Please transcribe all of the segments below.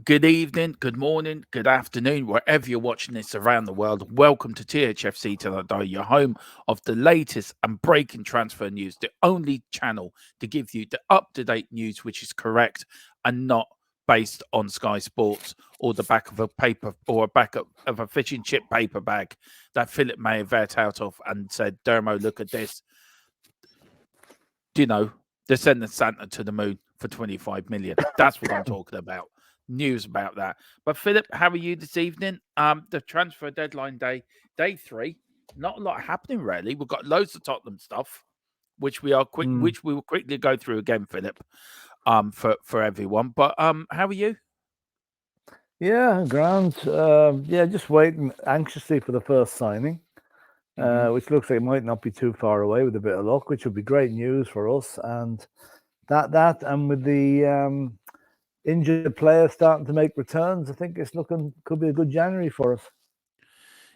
Good evening, good morning, good afternoon, wherever you're watching this around the world. Welcome to THFC Tonight, your home of the latest and breaking transfer news, the only channel to give you the up-to-date news which is correct and not based on Sky Sports or the back of a paper or a back of a fishing chip paper bag that Phillip may have vet out of and said, Dermo, look at this. They're sending Santa to the moon for 25 million. That's what I'm talking about. News about that. But Phillip, how are you this evening? The transfer deadline day 3. Not a lot happening really. We've got loads of Tottenham stuff, which we will quickly go through again, Phillip. For everyone. But how are you? Yeah, grand. Just waiting anxiously for the first signing, which looks like it might not be too far away with a bit of luck, which would be great news for us. And and with the injured players starting to make returns, I think could be a good January for us.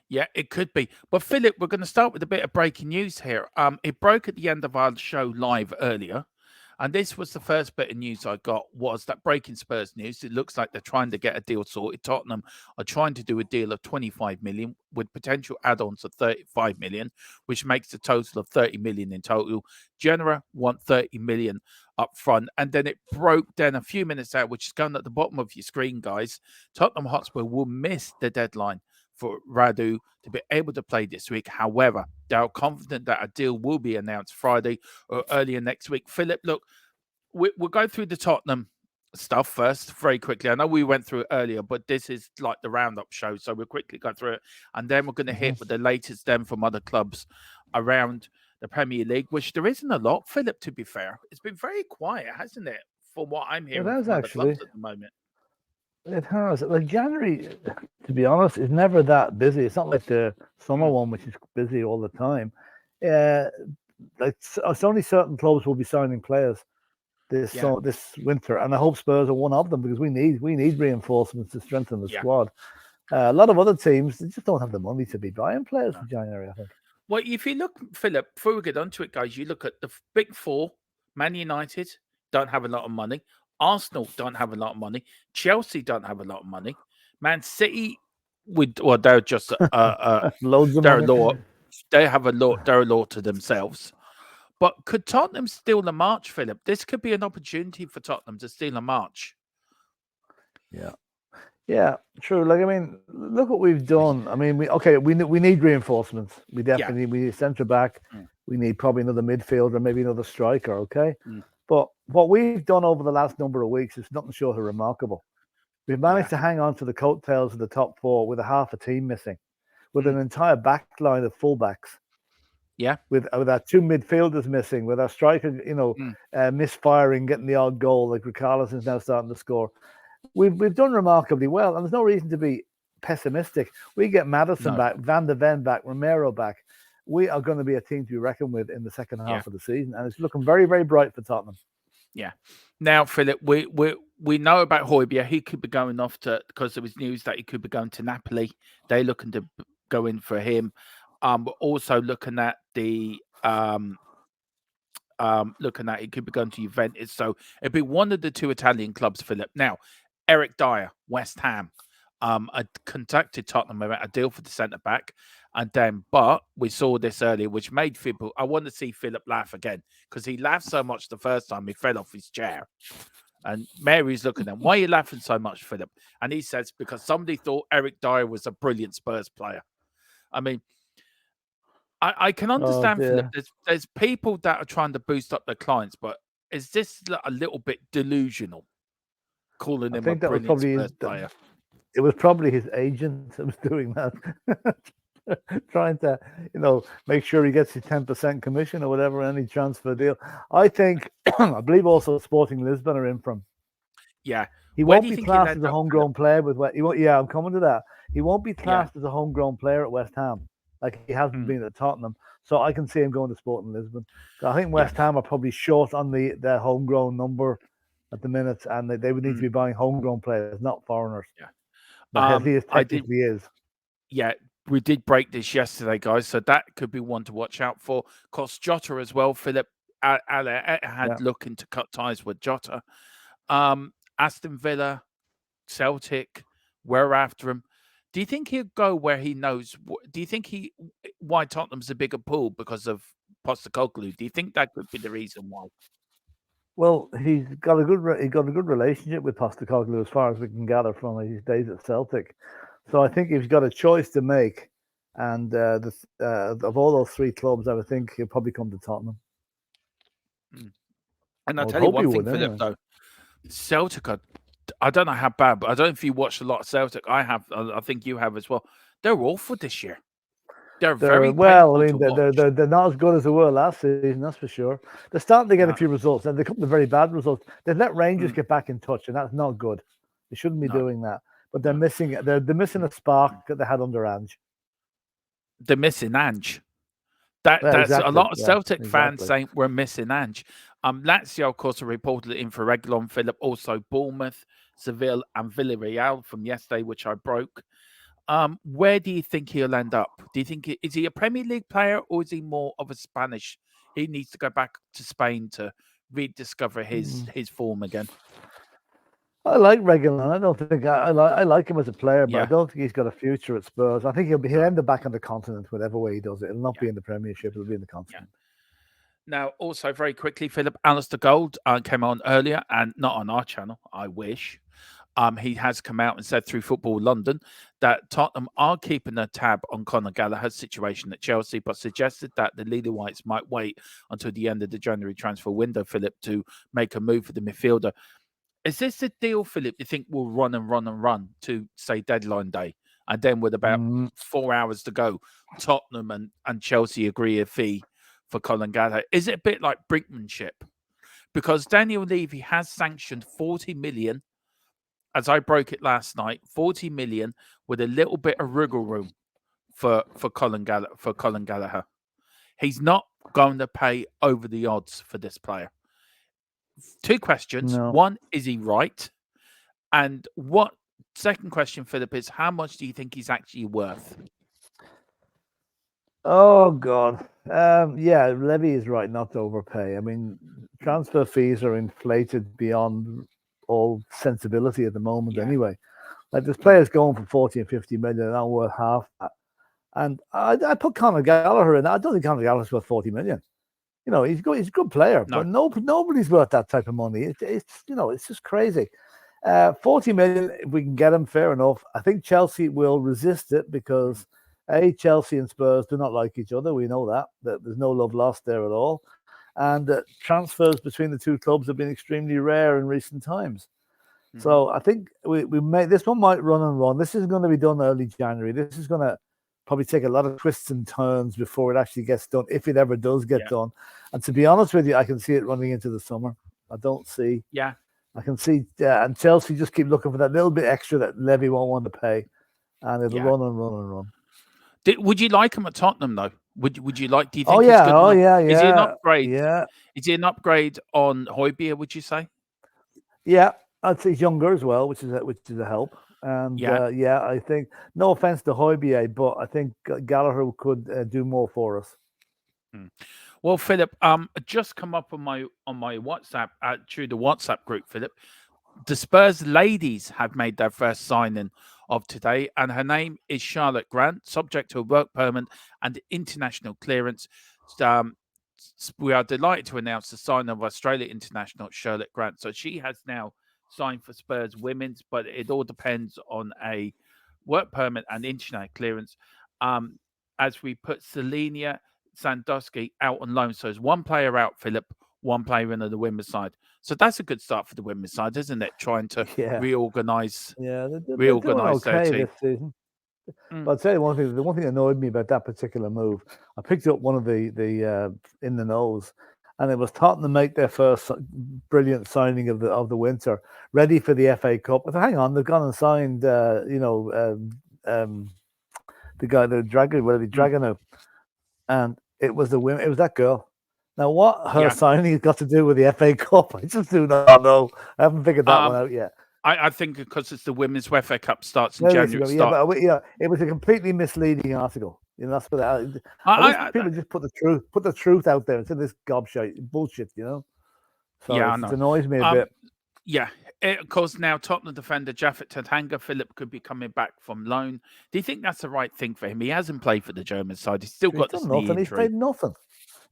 Yeah, it could be. But Phillip, we're going to start with a bit of breaking news here. It broke at the end of our show live earlier. And this was the first bit of news I got, was that breaking Spurs news. It looks like they're trying to get a deal sorted. Tottenham are trying to do a deal of 25 million with potential add-ons of 35 million, which makes a total of 30 million in total. Genoa want 30 million up front. And then it broke down a few minutes out, which is going at the bottom of your screen, guys. Tottenham Hotspur will miss the deadline for Radu to be able to play this week. However, they are confident that a deal will be announced Friday or earlier next week. Phillip, look, we'll go through the Tottenham stuff first very quickly. I know we went through it earlier, but this is like the roundup show, so we'll quickly go through it. And then we're going to hit with the latest then from other clubs around the Premier League, which there isn't a lot, Phillip, to be fair. It's been very quiet, hasn't it, from what I'm It hearing has from other actually. clubs at the moment. It has. Like January, to be honest, is never that busy. It's not like the summer one, which is busy all the time. It's only certain clubs will be signing players this winter, and I hope Spurs are one of them because we need reinforcements to strengthen the squad. A lot of other teams they just don't have the money to be buying players in January, I think. Well, if you look, Phillip, before we get onto it, guys, you look at the big four. Man United don't have a lot of money. Arsenal don't have a lot of money. Chelsea don't have a lot of money. Man City, they're just loads of they're a money. law. They have a law. They're a law to themselves. But could Tottenham steal a march, Phillip? This could be an opportunity for Tottenham to steal a march. Yeah, true. Like, I mean, look what we've done. I mean, we need reinforcements. We definitely we need a centre back. We need probably another midfielder, maybe another striker. Okay, but what we've done over the last number of weeks is nothing short of remarkable. We've managed to hang on to the coattails of the top four with a half a team missing, with an entire back line of fullbacks. Yeah, with our two midfielders missing, with our striker, misfiring, getting the odd goal. Like Richarlison's now starting to score. We've done remarkably well, and there's no reason to be pessimistic. We get Maddison back, Van de Ven back, Romero back. We are going to be a team to be reckoned with in the second half of the season, and it's looking very, very bright for Tottenham. Yeah. Now, Phillip, we know about Højbjerg. He could be going off because there was news that he could be going to Napoli. They're looking to go in for him. We're also looking at the he could be going to Juventus. So it'd be one of the two Italian clubs, Phillip. Now, Eric Dier, West Ham, had contacted Tottenham about a deal for the centre back, but we saw this earlier, which made people. I want to see Phillip laugh again because he laughed so much the first time he fell off his chair. And Mary's looking at him. Why are you laughing so much, Phillip? And he says because somebody thought Eric Dier was a brilliant Spurs player. I mean, I can understand, Phillip. There's people that are trying to boost up their clients, but is this a little bit delusional? Calling him a brilliant Spurs player. It was probably his agent that was doing that, trying to, make sure he gets his 10% commission or whatever any transfer deal. I think, I believe also Sporting Lisbon are in from. Yeah, he won't be classed as a homegrown player with West. I'm coming to that. He won't be classed as a homegrown player at West Ham, like he hasn't been at Tottenham. So I can see him going to Sporting Lisbon. I think West Ham are probably short on their homegrown number at the minute, and they would need to be buying homegrown players, not foreigners. Yeah. But he technically is. Yeah, we did break this yesterday, guys, so that could be one to watch out for. Cost Jota as well. Phillip had looking to cut ties with Jota. Aston Villa Celtic, we're after him. Do you think he'll go where he knows? Do you think why Tottenham's a bigger pool because of Postecoglou? Do you think that could be the reason why? Well, he got a good relationship with Postecoglou as far as we can gather from his days at Celtic. So I think he's got a choice to make, and of all those three clubs, I would think he'll probably come to Tottenham. And I'll tell you one thing, Philip, though. Celtic I don't know how bad, but I don't know if you watched a lot of Celtic. I have. I think you have as well. They're awful this year. They're very well. I painful mean, to watch. they're not as good as they were last season. That's for sure. They're starting to get a few results, and they come to very bad results. They've let Rangers get back in touch, and that's not good. They shouldn't be doing that. But they're missing. They're missing a spark that they had under Ange. They're missing Ange. That's exactly. A lot of Celtic fans saying we're missing Ange. Lazio, of course, are reported in for Reguilon, Philip, also Bournemouth, Seville, and Villarreal from yesterday, which I broke. Where do you think he'll end up? Do you think is he a Premier League player or is he more of a Spanish? He needs to go back to Spain to rediscover his form again. I like Reguilon. I don't think I like him as a player, but I don't think he's got a future at Spurs. I think he'll end up back on the continent, whatever way he does it. It'll not be in the Premiership; it'll be in the continent. Now, also very quickly, Philip, Alistair Gold came on earlier, and not on our channel. I wish. He has come out and said through Football London that Tottenham are keeping a tab on Conor Gallagher's situation at Chelsea, but suggested that the Lily Whites might wait until the end of the January transfer window, Philip, to make a move for the midfielder. Is this the deal, Philip, you think will run and run and run to, say, deadline day? And then with about 4 hours to go, Tottenham and Chelsea agree a fee for Conor Gallagher. Is it a bit like brinkmanship? Because Daniel Levy has sanctioned 40 million, as I broke it last night, 40 million with a little bit of wriggle room for Colin Gallagher. He's not going to pay over the odds for this player. Two questions. No. One, is he right? And second question, Philip, is how much do you think he's actually worth? Oh, God. Yeah, Levy is right not to overpay. I mean, transfer fees are inflated beyond all sensibility at the moment anyway. Like, there's players going for 40 and 50 million and not worth half that. And I put Conor Gallagher in. I don't think Conor Gallagher's worth 40 million. You know, he's a good player, but nobody's worth that type of money. It's just crazy. 40 million, if we can get him, fair enough. I think Chelsea will resist it because Chelsea and Spurs do not like each other. We know that there's no love lost there at all. And transfers between the two clubs have been extremely rare in recent times. So I think we may, this one might run and run. This isn't going to be done early January. This is going to probably take a lot of twists and turns before it actually gets done, if it ever does get done. And to be honest with you, I can see it running into the summer. I don't see. Yeah. I can see, and Chelsea just keep looking for that little bit extra that Levy won't want to pay, and it'll run and run and run. Would you like him at Tottenham though? Would you like? Do you think? Oh yeah, he's yeah. Is he an upgrade? Yeah. Is he an upgrade on Højbjerg? Would you say? Yeah, I'd say he's younger as well, which is a help. And I think, no offense to Højbjerg, but I think Gallagher could do more for us. Well, Philip, just come up on my WhatsApp through the WhatsApp group, Philip. The Spurs ladies have made their first signing of today, and her name is Charlotte Grant, subject to a work permit and international clearance. We are delighted to announce the signing of Australia international Charlotte Grant. So she has now signed for Spurs women's, but it all depends on a work permit and international clearance. As we put Selenia Sandusky out on loan. So there's one player out, Philip, one player in the women's side. So that's a good start for the women's side, isn't it? Trying to reorganize. Yeah, they're doing okay this season. But I'll tell you one thing. The one thing that annoyed me about that particular move, I picked up one of the in the nose, and it was Tottenham make their first brilliant signing of the winter, ready for the FA Cup. But hang on, they've gone and signed, the guy, the Dragusin, and it was it was that girl. Now, what her signing has got to do with the FA Cup? I just do not know. I haven't figured that one out yet. I think because it's the Women's FA Cup starts in January. Yeah, but it was a completely misleading article. You know, that's what people just put the truth out there instead of this gobshite bullshit. You know, so it annoys me a bit. Yeah, of course. Now Tottenham defender Jaffet Tanganga Philip could be coming back from loan. Do you think that's the right thing for him? He hasn't played for the German side. He's still He's got done this knee nothing. He's played injury. nothing.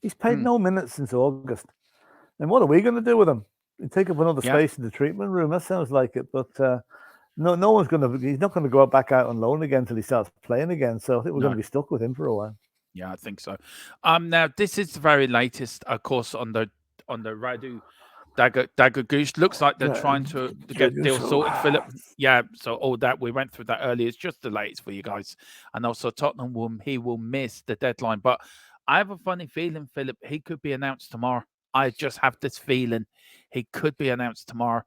He's played Mm, no minutes since August. And what are we going to do with him? Take up another yeah, space in the treatment room? That sounds like it. But no one's going to. He's not going to go back out on loan again until he starts playing again. So I think we're going no, to be stuck with him for a while. yeah, I think so. Now this is the very latest, of course, on the Radu Dagger Goose. Looks like they're trying to get the deal sorted, Philip. Yeah, so all that we went through that earlier. It's just the latest for you guys, and also Tottenham will miss the deadline. But I have a funny feeling, Philip, he could be announced tomorrow. I just have this feeling he could be announced tomorrow.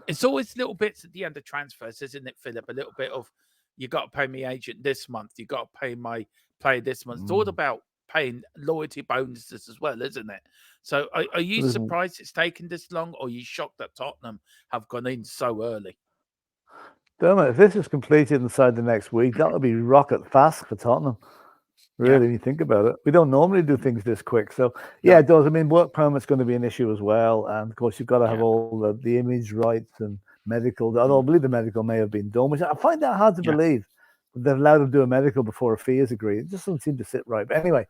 It's always little bits at the end of transfers, isn't it, Philip? A little bit of you got to pay me agent this month. You got to pay my player this month. It's all about paying loyalty bonuses as well, isn't it? So are you Listen, surprised it's taken this long, or are you shocked that Tottenham have gone in so early? Dermot, if this is completed inside the next week, that would be rocket fast for Tottenham. Really, Yeah. when you think about it, we don't normally do things this quick. So yeah, No. it does. I mean, work permit's going to be an issue as well, and of course you've got to have Yeah. all the image rights and medical. Although I Mm, believe the medical may have been done, which I find that hard to yeah. believe. They've allowed him to do a medical before a fee is agreed. It just doesn't seem to sit right. But anyway,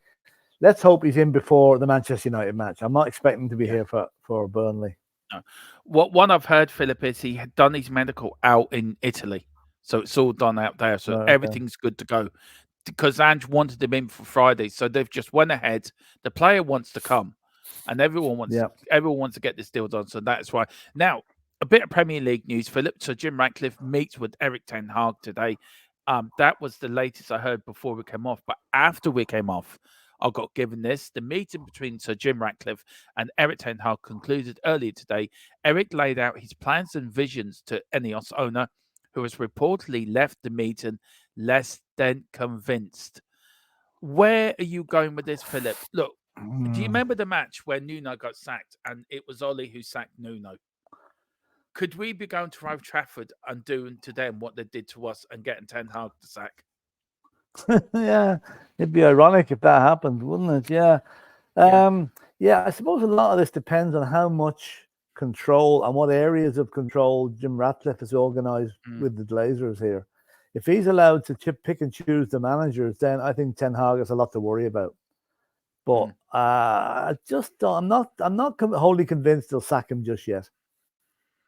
let's hope he's in before the Manchester United match. I'm not expecting him to be Yeah. here for Burnley. No. What one I've heard, Philip, is he had done his medical out in Italy, so it's all done out there. So Right, okay. everything's good to go. Because Ange wanted him in for Friday, so they've just went ahead. The player wants to come, and Yeah. everyone wants to get this deal done. So that's why. Now, a bit of Premier League news, Philip. So Jim Ratcliffe meets with Eric Ten Hag today. That was the latest I heard before we came off. But after we came off, I got given this. The meeting between Sir Jim Ratcliffe and Eric Ten Hag concluded earlier today. Eric laid out his plans and visions to Ineos owner, who has reportedly left the meeting less than convinced. Where are you going with this, Philip? Look, do you Hmm. remember the match where Nuno got sacked and it was Ollie who sacked Nuno? Could we be going to Old Trafford and doing to them what they did to us and getting Ten Hag to sack? Yeah, it'd be ironic if that happened, wouldn't it? Yeah. Yeah. Yeah, I suppose a lot of this depends on how much control and what areas of control Jim Ratcliffe has organised Mm, with the Glazers here. If he's allowed to pick and choose the managers, then I think Ten Hag has a lot to worry about. But mm. I just don't, I'm not wholly convinced they'll sack him just yet.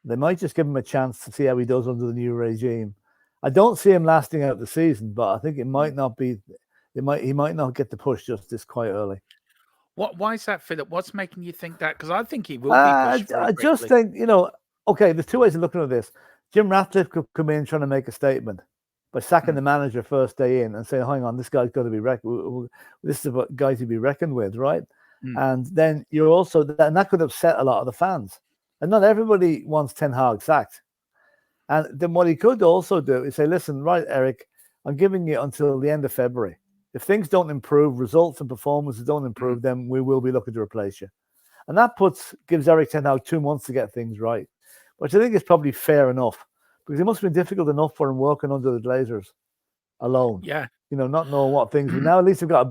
They might just give him a chance to see how he does under the new regime. I don't see him lasting out the season, but I think it might not be. He might not get the push just this quite early. Why is that, Philip? What's making you think that? Because I think he will be pushed very I just quickly. think, okay, there's two ways of looking at this. Jim Ratcliffe could come in trying to make a statement by sacking Mm, the manager first day in and saying, hang on, this guy's got to be this is a guy to be reckoned with, right? mm, And then you're also, and that could upset a lot of the fans. And not everybody wants Ten Hag sacked. And then what he could also do is say, listen, right, Eric, I'm giving you until the end of February. If things don't improve, results and performances don't mm. improve, then we will be looking to replace you. And that gives Eric Ten Hag 2 months to get things right, which I think is probably fair enough because it must have been difficult enough for him working under the Glazers alone. Yeah. Not knowing what things. But now at least we've got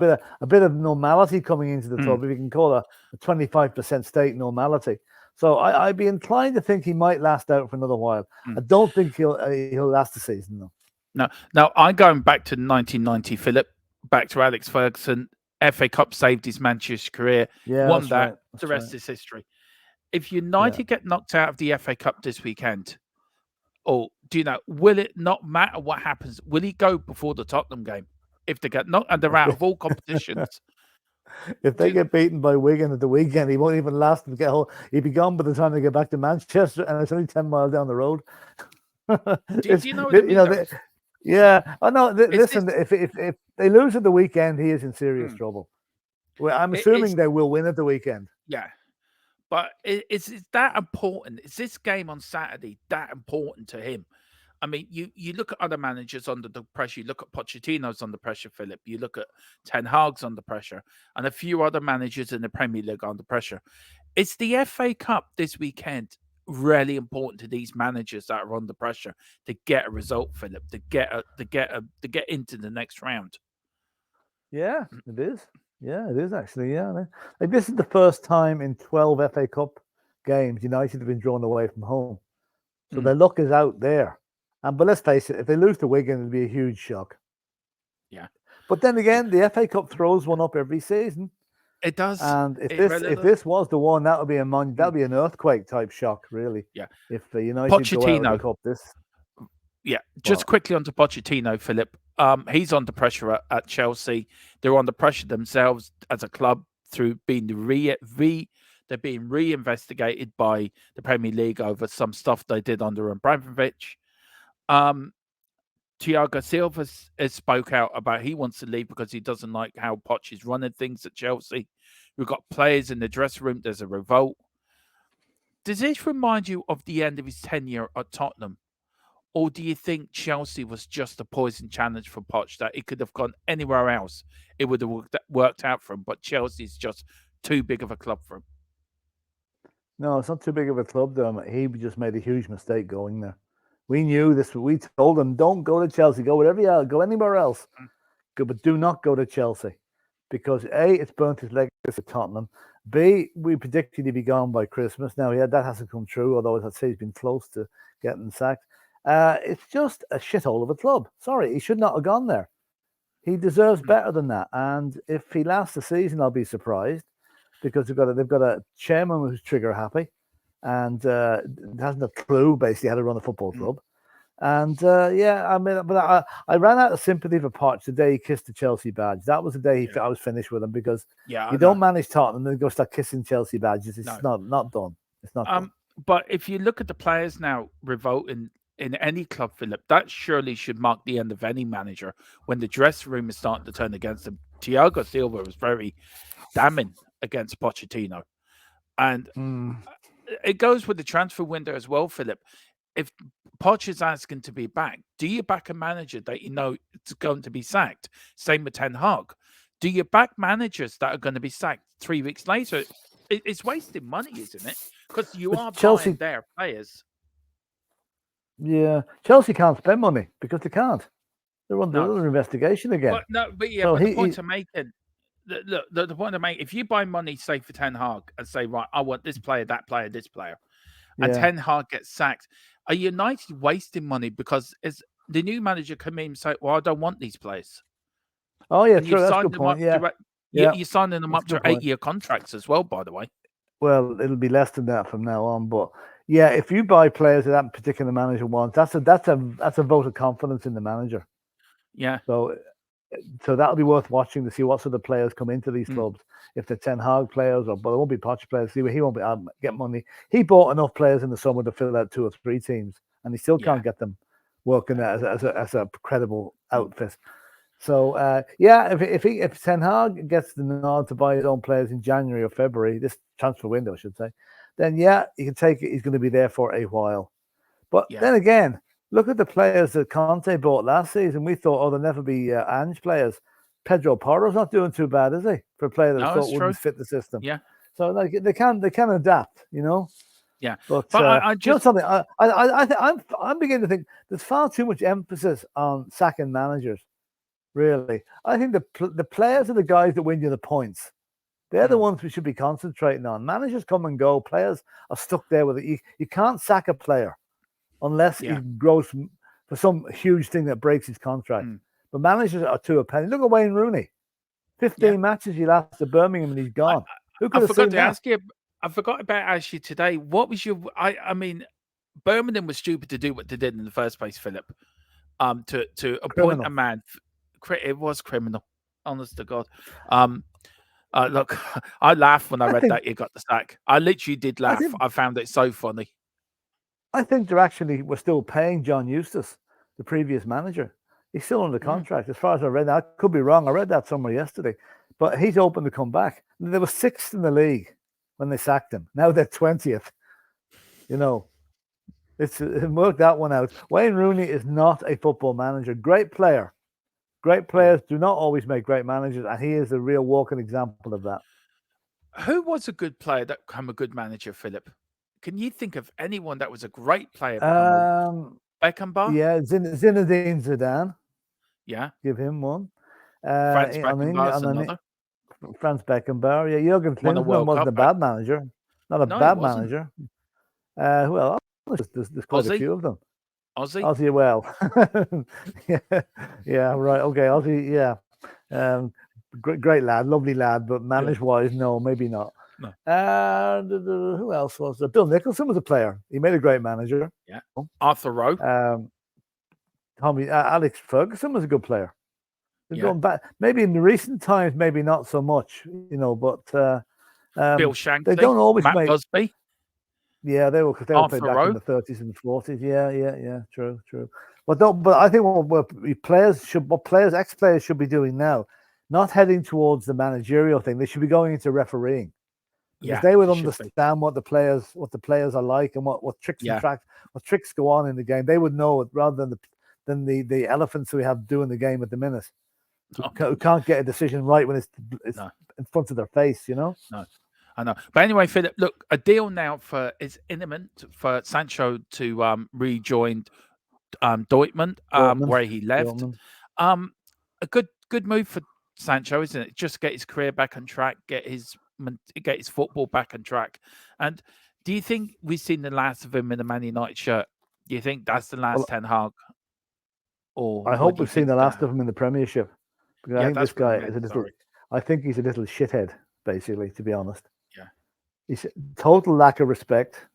a bit of normality coming into the Mm, club. If you can call a 25% stake normality. So I'd be inclined to think he might last out for another while. mm. I don't think he'll last the season though. Now I'm going back to 1990, Philip, back to Alex Ferguson. FA Cup saved his Manchester career, Yeah, won that's that. right. The That's right. rest is history. If Yeah. United get knocked out of the FA Cup this weekend, or do you know, will it not matter what happens? Will he go before the Tottenham game if they get knocked and they're If out they, of all competitions? if Do they you, get beaten by Wigan at the weekend, he won't even last to get home. He'd be gone by the time they get back to Manchester, and it's only 10 miles down the road. do you know what I mean? Though, Yeah. Oh no. is this? Listen, if they lose at the weekend, he is in serious Mm, trouble. Well, I'm it's assuming they will win at the weekend. yeah, but is that important? Is this game on Saturday that important to him? I mean, you look at other managers under the pressure. You look at Pochettino's under pressure, Philip. You look at Ten Hag's under pressure, and a few other managers in the Premier League under pressure. Is the FA Cup this weekend really important to these managers that are under pressure to get a result, Philip? To get into the next round. Yeah, it is. Yeah, it is actually. Yeah, like this is the first time in 12 FA Cup games, United have been drawn away from home. So Mm. their luck is out there. But let's face it, if they lose to Wigan, it'll be a huge shock. Yeah. But then again, the FA Cup throws one up every season. It does. And if really this was the one, that would be that'd be an earthquake type shock, really. Yeah. If United go out of the cup, Yeah, just quickly onto Pochettino, Philip. He's under pressure at Chelsea. They're under pressure themselves as a club through being they're being re-investigated by the Premier League over some stuff they did under Abramovich. Thiago Silva has spoke out about he wants to leave because he doesn't like how Poch is running things at Chelsea. We've got players in the dressing room. There's a revolt. Does this remind you of the end of his tenure at Tottenham? Or do you think Chelsea was just a poison challenge for Poch, that it could have gone anywhere else? It would have worked out for him, but Chelsea's just too big of a club for him. No, it's not too big of a club, though. He just made a huge mistake going there. We knew this. We told him, don't go to Chelsea. Go wherever you are. Go anywhere else. But do not go to Chelsea. Because A, it's burnt his legacy at Tottenham. B, we predicted he'd be gone by Christmas. Now, that hasn't come true, although I'd say he's been close to getting sacked. It's just a shithole of a club. Sorry, he should not have gone there. He deserves better than that. And if he lasts the season, I'll be surprised, because they've got a chairman who's trigger happy and hasn't a clue basically how to run a football club. And I ran out of sympathy for Poch the day he kissed the Chelsea badge. That was the day I was finished with him, because you don't manage Tottenham and then go start kissing Chelsea badges. It's not done. It's not done. But if you look at the players now revolting in any club, Philip, that surely should mark the end of any manager when the dressing room is starting to turn against him. Thiago Silva was very damning against Pochettino. And it goes with the transfer window as well, Philip. If Poch is asking to be back, do you back a manager that you know it's going to be sacked? Same with Ten Hag. Do you back managers that are going to be sacked 3 weeks later? It's wasting money, isn't it? Because you are buying their players. Yeah, Chelsea can't spend money because they can't. They're under investigation again. But the point I'm making, the point I'm making, if you buy money, say for Ten Hag, and say, right, I want this player, that player, this player, and Ten Hag gets sacked, are United wasting money because as the new manager come in and say, well, I don't want these players? Oh, yeah, true. That's a good point. You're signing them up to 8-year contracts as well, by the way. Well, it'll be less than that from now on. But yeah, if you buy players that particular manager wants, that's a vote of confidence in the manager. Yeah. So that'll be worth watching to see what sort of players come into these clubs. If they're Ten Hag players, but it won't be Poch players. See, he won't be get money. He bought enough players in the summer to fill out 2 or 3 teams, and he still can't get them working as a credible outfit. So if Ten Hag gets the nod to buy his own players in January or February, this transfer window, I should say, then he can take it. He's going to be there for a while. But then again, look at the players that Conte bought last season. We thought, they'll never be Ange players. Pedro Porro's not doing too bad, is he? For a player that wouldn't fit the system. Yeah. So they can adapt, Yeah. But I just something. I'm beginning to think there's far too much emphasis on sacking managers. Really, I think the players are the guys that win you the points. They're the ones we should be concentrating on. Managers come and go. Players are stuck there with it. You can't sack a player unless he goes for some huge thing that breaks his contract. But managers are too a penny. Look at Wayne Rooney. 15 matches he lasted at Birmingham and he's gone. Who could have seen that? I forgot about asking you today. What was your? I mean, Birmingham was stupid to do what they did in the first place, Philip. To appoint a man. It was criminal, honest to God. Look, I laughed when I read that you got the sack. I literally did laugh. I found it so funny. I think we're still paying John Eustace, the previous manager. He's still under contract, as far as I read. I could be wrong. I read that somewhere yesterday, but he's open to come back. They were 6th in the league when they sacked him. Now they're 20th. It's worked that one out. Wayne Rooney is not a football manager. Great player. Great players do not always make great managers, and he is a real walking example of that. Who was a good player that became a good manager, Philip? Can you think of anyone that was a great player? Beckenbauer? Yeah, Zinedine Zidane. Yeah. Give him one. Franz Beckenbauer's another. Franz Beckenbauer. Yeah, Jurgen Klinsmann wasn't a bad manager. Not a No, he bad wasn't. manager. Who else? There's quite a Aussie? few of them. Aussie? Aussie, well, yeah, right, okay, Aussie, yeah, great lad, lovely lad, but manage-wise, no, maybe not. No. Who else was there? Bill Nicholson was a player. He made a great manager. Yeah. Arthur Rowe. Alex Ferguson was a good player. Yeah. Going back, maybe in the recent times, maybe not so much, but Bill Shankly. they don't always Matt make. Busby. Yeah, they were played back Rowe. in the 30s and 40s. Yeah, true. But I think what ex-players should be doing now, not heading towards the managerial thing. They should be going into refereeing, because they would understand what the players are like and what tricks what tricks go on in the game. They would know it rather than the elephants we have doing the game at the minute, who can't get a decision right when it's in front of their face. No. I know. But anyway, Philip, look, a deal now is imminent for Sancho to rejoin Dortmund, where he left. A good move for Sancho, isn't it? Just get his career back on track, get his football back on track. And do you think we've seen the last of him in the Man United shirt? Do you think that's the last Ten Hag? Or I hope we've seen the last of him in the Premiership. Because I think this guy is a little. I think he's a little shithead, basically, to be honest. Yeah. He's a total lack of respect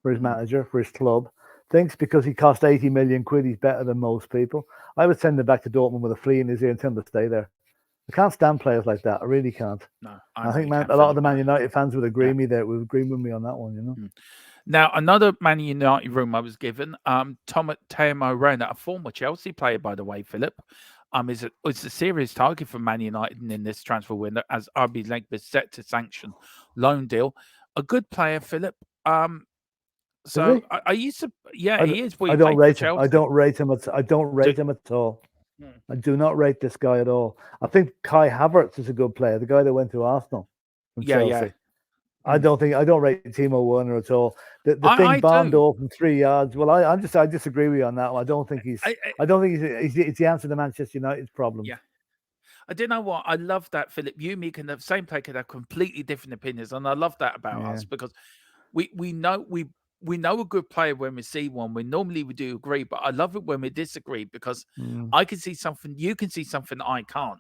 for his manager, for his club. Thinks because he cost 80 million quid, he's better than most people. I would send him back to Dortmund with a flea in his ear and tell him to stay there. I can't stand players like that. I really can't. No, I think a lot of the Man United fans would agree with me on that one. Now, another Man United room I was given, Timo Werner, a former Chelsea player, by the way, Philip, is a serious target for Man United in this transfer window, as RB Leipzig is set to sanction loan deal. A good player, Philip. So I used to, he is. I don't rate him. I don't rate him at all. I do not rate this guy at all. I think Kai Havertz is a good player, the guy that went to Arsenal from Chelsea. Yeah. I don't rate Timo Werner at all. The thing bombed off from 3 yards. Well, I disagree with you on that one. I don't think he's the answer to Manchester United's problem. Yeah. I don't know what. I love that, Philip. You, me, can have same player, can have completely different opinions, and I love that about us, because we know a good player when we see one. We do agree, but I love it when we disagree, because I can see something, you can see something I can't,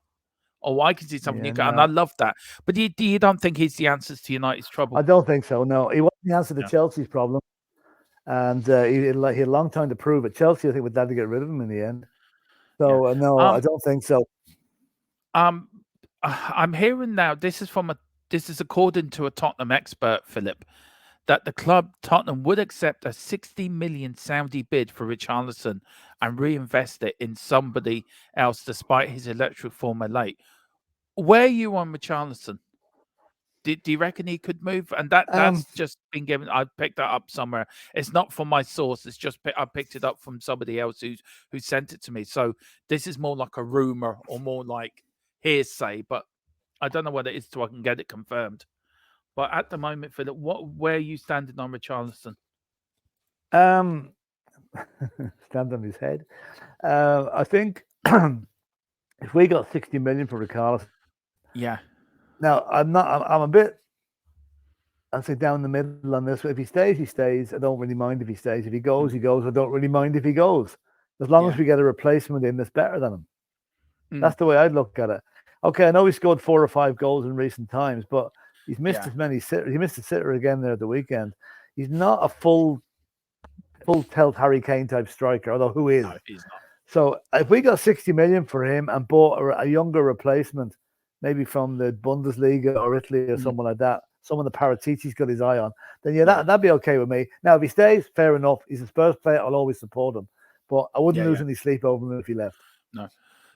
or I can see something you can't, and I love that. But you don't think he's the answers to United's trouble? I don't think so. No, he wasn't the answer to Chelsea's problem, and he had a long time to prove it. Chelsea, I think, would have to get rid of him in the end. So no, I don't think so. I'm hearing now. This is according to a Tottenham expert, Philip, that the club Tottenham would accept a 60 million Saudi bid for Richarlison and reinvest it in somebody else, despite his electric former late. Where are you on Richarlison? Do you reckon he could move? And that's just been given. I picked that up somewhere. It's not from my source. It's just I picked it up from somebody else who sent it to me. So this is more like a rumor or more like hearsay, but I don't know what it is till I can get it confirmed. But at the moment, Philip, where are you standing on Richarlison? Stand on his head. I think if we got 60 million for Richarlison, Now I'm a bit, I'd say, down the middle on this. If he stays, he stays. I don't really mind if he stays. If he goes, he goes. I don't really mind if he goes, as long as we get a replacement in that's better than him. That's the way I'd look at it. Okay, I know he scored 4 or 5 goals in recent times, but he's missed as many. He missed a sitter again there at the weekend. He's not a full tilt Harry Kane type striker, although who is? No, he's not. So if we got 60 million for him and bought a younger replacement, maybe from the Bundesliga or Italy or someone like that, someone the Paratici's got his eye on, then that'd be okay with me. Now, if he stays, fair enough. He's a Spurs player. I'll always support him, but I wouldn't lose any sleep over him if he left. No.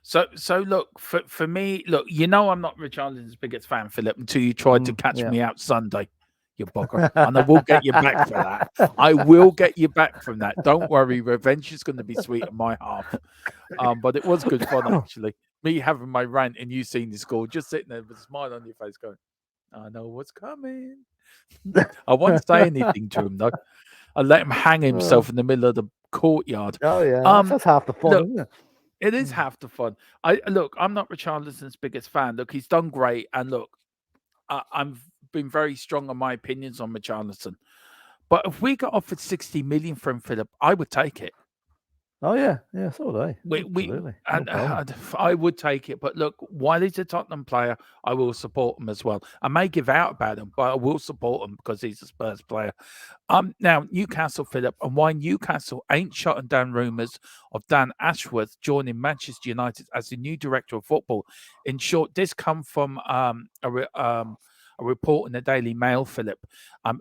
So look, for me, look, I'm not Richarlison's biggest fan, Philip, until you tried to catch me out Sunday, you bugger. And I will get you back for that. I will get you back from that. Don't worry, revenge is going to be sweet on my half. But it was good fun, actually. Me having my rant and you seeing the score, just sitting there with a smile on your face going, I know what's coming. I won't say anything to him, though. I let him hang himself in the middle of the courtyard. Oh, yeah. That's half the fun, isn't it? It is half the fun. I'm not Richarlison's biggest fan. Look, he's done great. And look, I'm been very strong on my opinions on Richarlison. But if we got offered 60 million from Phillip, I would take it. Oh yeah, so would I. We Absolutely, and no problem. I would take it. But look, while he's a Tottenham player, I will support him as well. I may give out about him, but I will support him because he's a Spurs player. Now Newcastle, Phillip, and why Newcastle ain't shutting down rumours of Dan Ashworth joining Manchester United as the new director of football. In short, this come from a report in the Daily Mail, Phillip.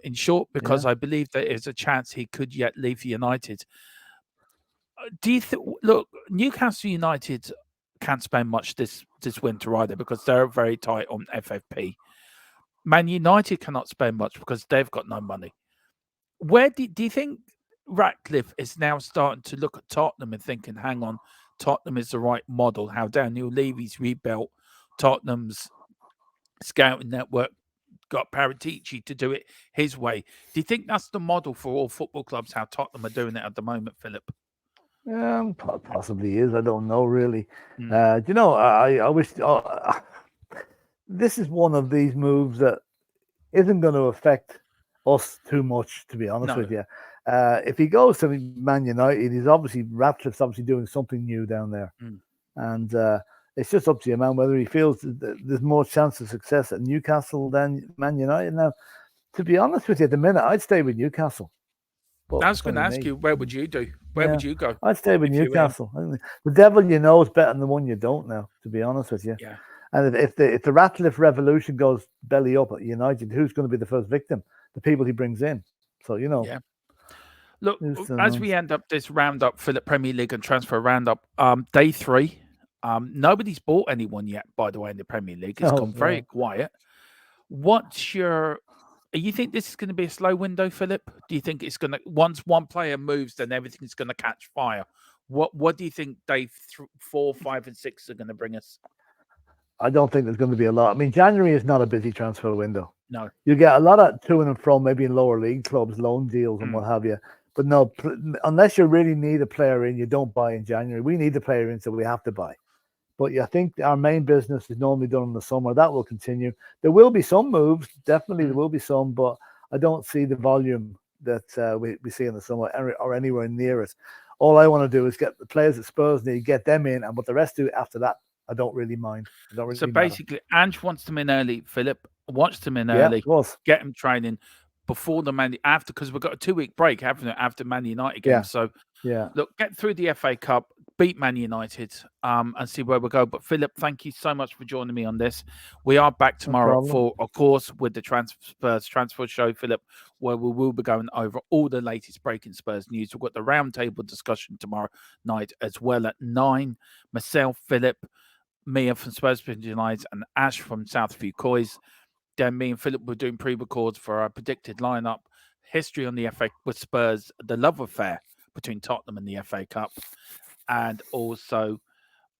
In short, because I believe there is a chance he could yet leave United. Do you think? Look, Newcastle United can't spend much this winter either because they're very tight on FFP. Man United cannot spend much because they've got no money. Where do you think Ratcliffe is now starting to look at Tottenham and thinking, hang on, Tottenham is the right model? How Daniel Levy's rebuilt Tottenham's scouting network, got Paratici to do it his way. Do you think that's the model for all football clubs, how Tottenham are doing it at the moment, Phillip? Possibly is. I don't know really. Do you know? I wish. This is one of these moves that isn't going to affect us too much, to be honest with you. If he goes to Man United, Ratcliffe's obviously doing something new down there, and it's just up to your man whether he feels that there's more chance of success at Newcastle than Man United. Now, to be honest with you, at the minute, I'd stay with Newcastle. I was going to ask you, where would you do? Where would you go? I'd stay with Newcastle. The devil you know is better than the one you don't know, to be honest with you. Yeah. And if the Ratcliffe revolution goes belly up at United, who's going to be the first victim? The people he brings in. So, you know. Yeah. Look, as we end up this roundup, Phillip, Premier League and transfer roundup, day 3, nobody's bought anyone yet, by the way, in the Premier League. It's gone very quiet. What's your... You think this is going to be a slow window, Phillip? Do you think it's going to, once one player moves, then everything's going to catch fire? What do you think day 4, 5, and 6 are going to bring us? I don't think there's going to be a lot. I mean, January is not a busy transfer window. No. You get a lot of to and from, maybe in lower league clubs, loan deals and what have you. But no, unless you really need a player in, you don't buy in January. We need the player in, so we have to buy. But I think our main business is normally done in the summer. That will continue. There will be some moves. Definitely there will be some, but I don't see the volume that we see in the summer or anywhere near it. All I want to do is get the players that Spurs need, get them in, and what the rest do after that, I don't really mind. So basically, Ange wants them in early, Phillip. Wants them in early. Get them training before the after, because we've got a 2-week break, haven't we, after Man United game. So look, get through the FA Cup, beat Man United, and see where we go. But Phillip, thank you so much for joining me on this. We are back tomorrow for, of course, with the Spurs transfer show, Phillip, where we will be going over all the latest breaking Spurs news. We've got the roundtable discussion tomorrow night as well at 9. Myself, Phillip, Mia from Spurs United, and Ash from Southview Coys. Then me and Phillip were doing pre-records for our predicted lineup, history on the FA with Spurs, the love affair between Tottenham and the FA Cup, and also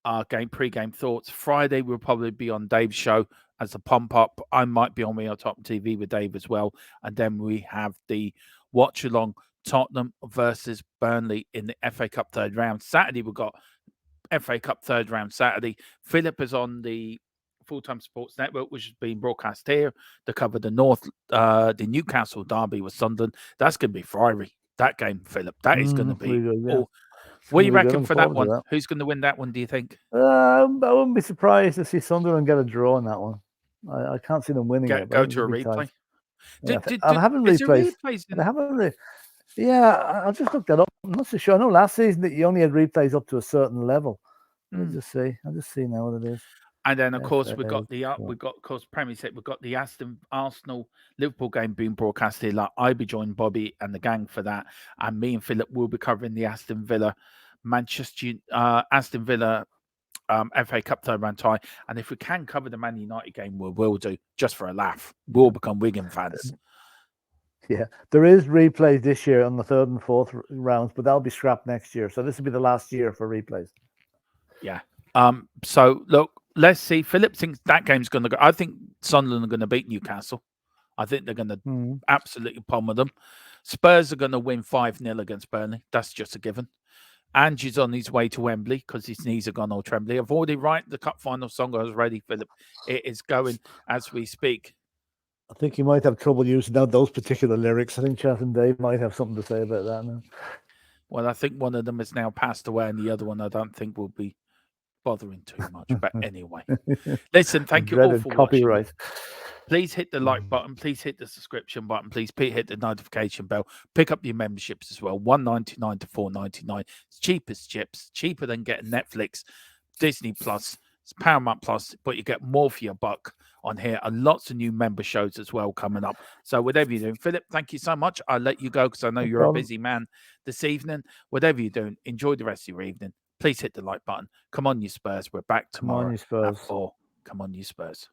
our pre-game thoughts. Friday will probably be on Dave's show as a pump-up. I might be on Real Top TV with Dave as well. And then we have the watch-along Tottenham versus Burnley in the FA Cup third round. Saturday, we've got FA Cup third round Saturday. Phillip is on the Full-Time Sports Network, which is being broadcast here to cover the the Newcastle derby with Sunderland. That's going to be fiery, that game, Phillip. That is going to be all. What do you reckon for that one? Who's going to win that one, do you think? I wouldn't be surprised to see Sunderland get a draw in that one. I can't see them winning it. Go to a replay. I haven't replays. I haven't I just looked that up. I'm not so sure. I know last season that you only had replays up to a certain level. I'll just see now what it is. And then, of course, we've got of course, Premier League. We've got the Arsenal Liverpool game being broadcasted. Like, I'll be joining Bobby and the gang for that, and me and Phillip will be covering the Aston Villa FA Cup third round tie. And if we can cover the Man United game, we will do, just for a laugh. We'll become Wigan fans. Yeah, there is replays this year on the third and fourth rounds, but that'll be scrapped next year. So this will be the last year for replays. Yeah. So look, let's see. Phillip thinks that game's going to go. I think Sunderland are going to beat Newcastle. I think they're going to absolutely pummel them. Spurs are going to win 5-0 against Burnley. That's just a given. Angie's on his way to Wembley because his knees are gone all trembly. I've already written the cup final song. I was ready, Phillip. It is going as we speak. I think you might have trouble using those particular lyrics. I think Chat and Dave might have something to say about that now. Well, I think one of them has now passed away, and the other one I don't think will be bothering too much. But anyway, listen, thank you all for copyright. watching. Please hit the like button. Please hit the subscription button. Please hit the notification bell. Pick up your memberships as well. $1.99 to $4.99. It's cheap as chips. Cheaper than getting Netflix, Disney Plus, Paramount Plus, but you get more for your buck on here, and lots of new member shows as well coming up. So whatever you're doing, Philip, thank you so much. I'll let you go because I know you're a busy man this evening. Whatever you're doing, enjoy the rest of your evening. Please hit the like button. Come on, you Spurs. We're back tomorrow at 4. Come on, you Spurs.